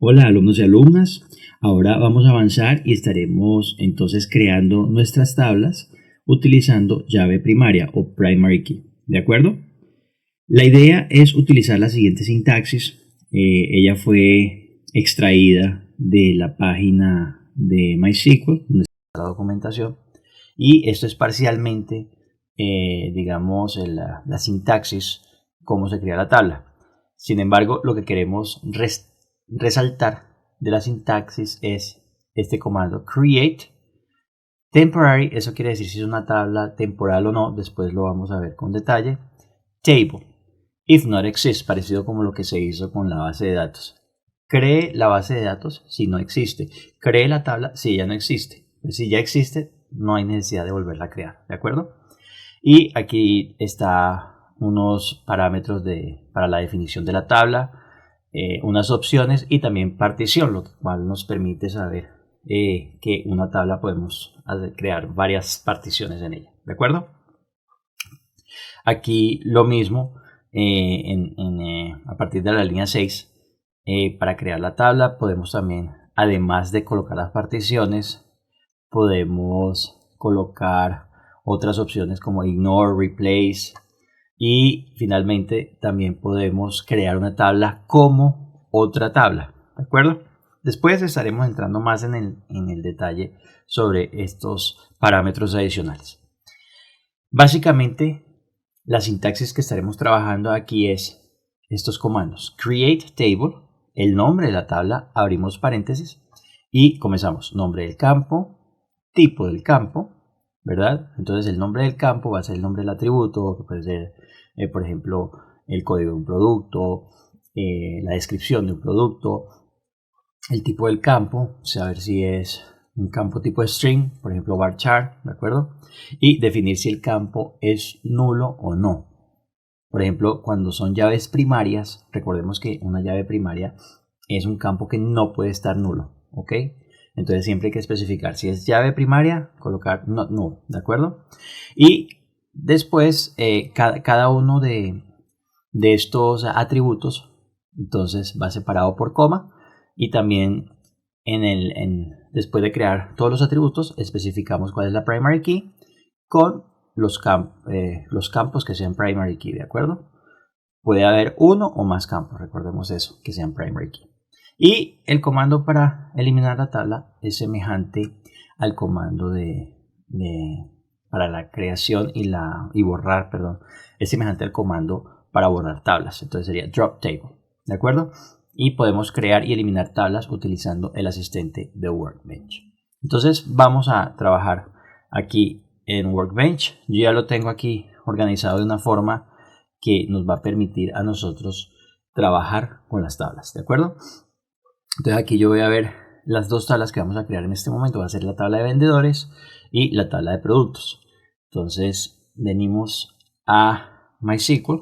Hola alumnos y alumnas, ahora vamos a avanzar y estaremos entonces creando nuestras tablas utilizando llave primaria o primary key, ¿de acuerdo? La idea es utilizar la siguiente sintaxis, ella fue extraída de la página de MySQL, donde está la documentación, y esto es parcialmente, digamos, la sintaxis, cómo se crea la tabla. Sin embargo, lo que queremos resaltar de la sintaxis es este comando create temporary, eso quiere decir si es una tabla temporal o no, después lo vamos a ver con detalle. Table, if not exists, parecido como lo que se hizo con la base de datos. Cree la base de datos si no existe, cree la tabla si ya no existe. Si ya existe, no hay necesidad de volverla a crear, ¿de acuerdo? Y aquí está unos parámetros para la definición de la tabla, unas opciones y también partición, lo cual nos permite saber que una tabla podemos crear varias particiones en ella, ¿de acuerdo? Aquí lo mismo a partir de la línea 6, para crear la tabla podemos también, además de colocar las particiones, podemos colocar otras opciones como ignore, replace, y finalmente también podemos crear una tabla como otra tabla, ¿de acuerdo? Después estaremos entrando más en el detalle sobre estos parámetros adicionales. Básicamente, la sintaxis que estaremos trabajando aquí es estos comandos: create table, el nombre de la tabla, abrimos paréntesis y comenzamos. Nombre del campo, tipo del campo, ¿verdad? Entonces el nombre del campo va a ser el nombre del atributo, que puede ser, por ejemplo, el código de un producto, la descripción de un producto, el tipo del campo, saber si es un campo tipo string, por ejemplo varchar, ¿de acuerdo? Y definir si el campo es nulo o no. Por ejemplo, cuando son llaves primarias, recordemos que una llave primaria es un campo que no puede estar nulo, ¿ok? Entonces siempre hay que especificar si es llave primaria, colocar not null, ¿de acuerdo? Y después cada uno de estos atributos entonces va separado por coma, y también después de crear todos los atributos especificamos cuál es la primary key con los campos que sean primary key, ¿de acuerdo? Puede haber uno o más campos, recordemos eso, que sean primary key. Y el comando para eliminar la tabla es semejante al comando para la creación y borrar, perdón, es semejante al comando para borrar tablas. Entonces sería drop table, ¿de acuerdo? Y podemos crear y eliminar tablas utilizando el asistente de Workbench. Entonces vamos a trabajar aquí en Workbench. Yo ya lo tengo aquí organizado de una forma que nos va a permitir a nosotros trabajar con las tablas, ¿de acuerdo? Entonces aquí yo voy a ver las dos tablas que vamos a crear en este momento. Va a ser la tabla de vendedores y la tabla de productos. Entonces venimos a MySQL,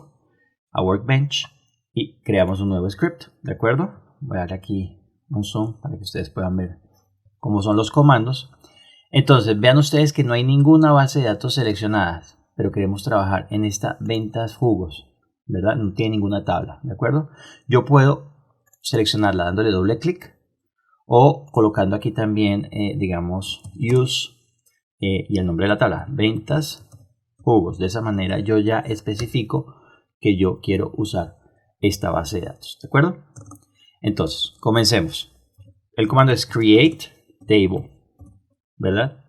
a Workbench, y creamos un nuevo script, ¿de acuerdo? Voy a darle aquí un zoom para que ustedes puedan ver cómo son los comandos. Entonces vean ustedes que no hay ninguna base de datos seleccionada, pero queremos trabajar en esta ventas jugos, ¿verdad? No tiene ninguna tabla, ¿de acuerdo? Yo puedo seleccionarla dándole doble clic o colocando aquí también, digamos, use y el nombre de la tabla, ventas jugos. De esa manera yo ya especifico que yo quiero usar esta base de datos, ¿de acuerdo? Entonces, comencemos. El comando es create table, ¿verdad?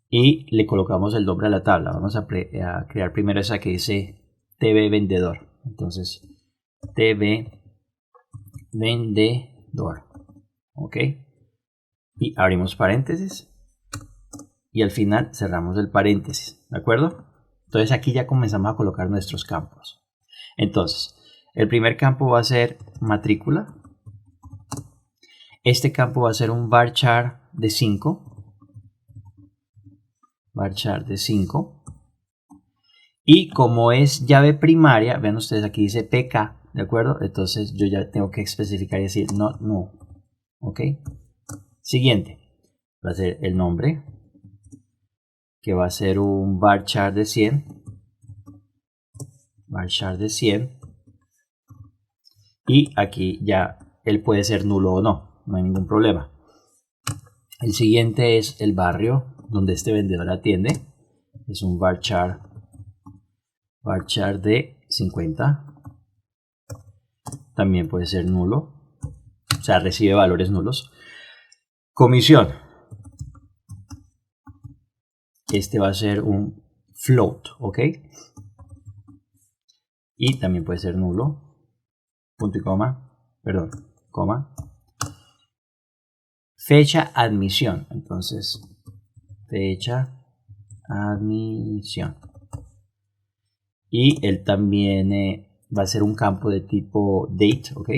Y le colocamos el nombre a la tabla. Vamos a crear primero esa que dice TV vendedor. Entonces, TV vendedor, ok, y abrimos paréntesis y al final cerramos el paréntesis, ¿de acuerdo? Entonces aquí ya comenzamos a colocar nuestros campos. Entonces el primer campo va a ser matrícula. Este campo va a ser un varchar de 5, varchar de 5, y como es llave primaria, vean ustedes aquí dice PK, ¿de acuerdo? Entonces yo ya tengo que especificar y decir not null, ok. Siguiente va a ser el nombre, que va a ser un varchar de 100, varchar de 100, y aquí ya él puede ser nulo o no, no hay ningún problema. El siguiente es el barrio donde este vendedor atiende. Es un varchar de 50. También puede ser nulo, o sea, recibe valores nulos. Comisión. Este va a ser un float, ¿ok? Y también puede ser nulo. Punto y coma, perdón, coma. Fecha admisión. Entonces, fecha admisión. Y él también va a ser un campo de tipo date, ¿ok?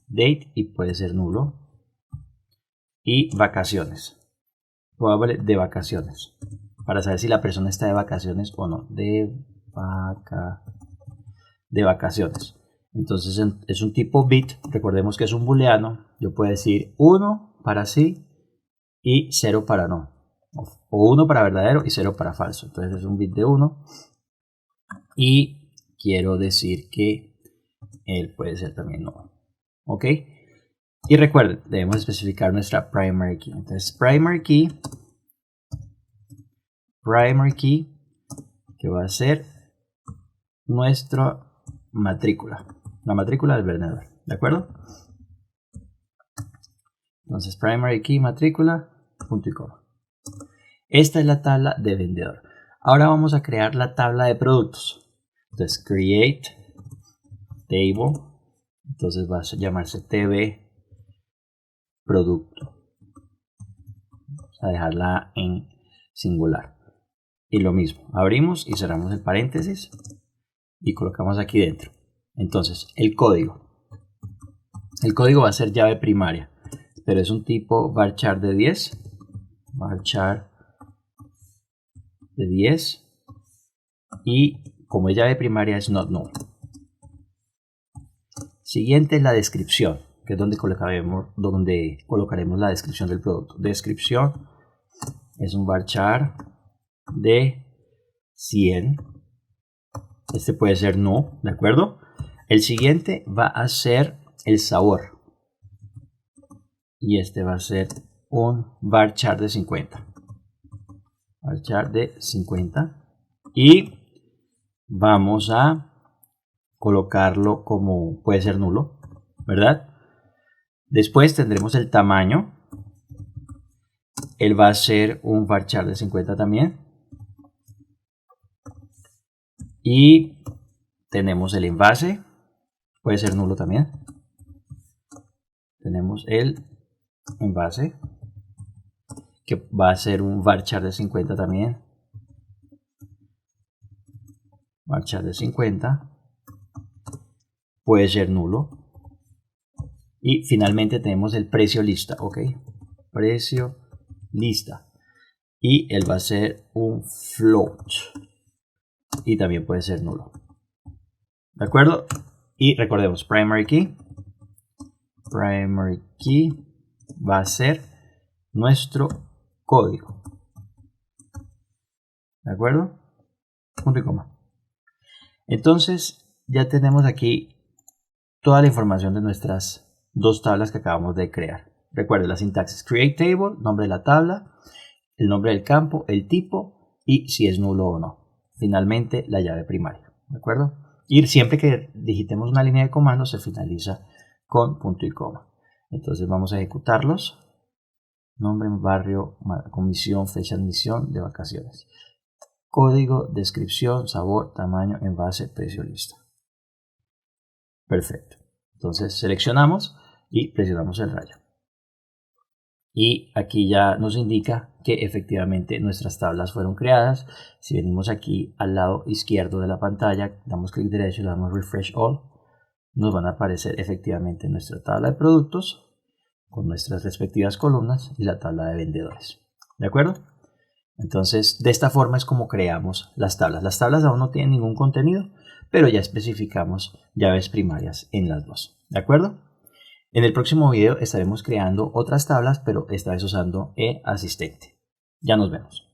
Date y puede ser nulo. Y vacaciones. Probable de vacaciones. Para saber si la persona está de vacaciones o no. De vacaciones. Entonces es un tipo bit. Recordemos que es un booleano. Yo puedo decir 1 para sí y 0 para no. O 1 para verdadero y 0 para falso. Entonces es un bit de 1. Y quiero decir que él puede ser también no. ¿Ok? Y recuerden, debemos especificar nuestra primary key. Entonces primary key, que va a ser nuestra matrícula. La matrícula del vendedor. ¿De acuerdo? Entonces primary key, matrícula, punto y coma. Esta es la tabla de vendedor. Ahora vamos a crear la tabla de productos. Entonces create table. Entonces va a llamarse tb producto. Vamos a dejarla en singular. Y lo mismo, abrimos y cerramos el paréntesis y colocamos aquí dentro. Entonces, el código. El código va a ser llave primaria, pero es un tipo varchar de 10. Varchar de 10. Y como es llave primaria es not null. Siguiente es la descripción, que es donde colocaremos la descripción del producto. Descripción es un varchar de 100. Este puede ser no, ¿de acuerdo? El siguiente va a ser el sabor. Y este va a ser un varchar de 50. Varchar de 50. Y vamos a colocarlo como puede ser nulo, ¿verdad? Después tendremos el tamaño. Él va a ser un varchar de 50 también. Y tenemos el envase. Puede ser nulo también. Tenemos el envase, que va a ser un varchar de 50 también. Varchar de 50. Puede ser nulo. Y finalmente tenemos el precio lista, ¿ok? Precio lista. Y él va a ser un float. Y también puede ser nulo. ¿De acuerdo? Y recordemos, primary key. Primary key va a ser nuestro código. ¿De acuerdo? Punto y coma. Entonces ya tenemos aquí toda la información de nuestras dos tablas que acabamos de crear. Recuerden la sintaxis: create table, nombre de la tabla, el nombre del campo, el tipo y si es nulo o no. Finalmente la llave primaria. ¿De acuerdo? Y siempre que digitemos una línea de comando se finaliza con punto y coma. Entonces vamos a ejecutarlos. Nombre, barrio, comisión, fecha de admisión, de vacaciones. Código, descripción, sabor, tamaño, envase, precio, lista. Perfecto. Entonces seleccionamos y presionamos el rayo. Y aquí ya nos indica que efectivamente nuestras tablas fueron creadas. Si venimos aquí al lado izquierdo de la pantalla, damos clic derecho y le damos Refresh All, nos van a aparecer efectivamente nuestra tabla de productos con nuestras respectivas columnas y la tabla de vendedores. ¿De acuerdo? Entonces, de esta forma es como creamos las tablas. Las tablas aún no tienen ningún contenido, pero ya especificamos llaves primarias en las dos. ¿De acuerdo? En el próximo video estaremos creando otras tablas, pero esta vez usando eAsistente. Ya nos vemos.